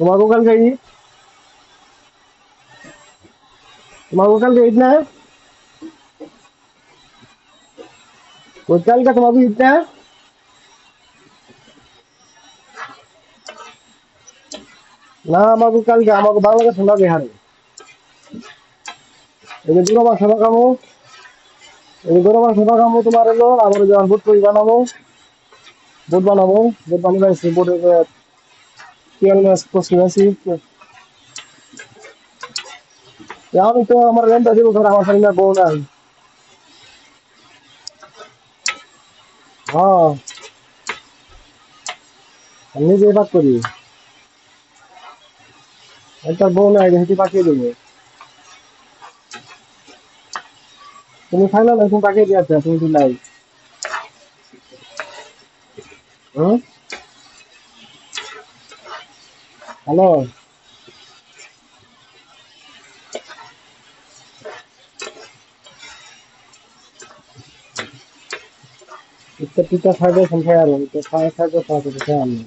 তোমাকে কালকে ঈদ, তোমাকে কালকে ঈদ না? ওই কালকে তোমাকে ঈদ না? না আমাকে কালকে আমাকে বাংলাদেশ না বিহারে। এই যে গুরু মাছ কামো, এই যে গরু মাছ কামো তোমার হলো আমার যখন বুট করি বানাবো, বুট বানাবো, বুট বানিয়ে বুটের তেল মাছ কষি আছি। আমি তো আমার রেন্টটা দিব ধর আমার সামনে বউ নাই। হ্যাঁ আমি নিজে ভাগ করি। একটা বউ নাই হেঁটে পাঠিয়ে দেবো। তুমি খাইলে না তুমি পাঠিয়ে দিয়েছে তুমি তো নাই। হুম হ্যালো একটা পিঠা খাইবে সংখ্যায় আর খাওয়া খাইবে খাওয়া খাই আমি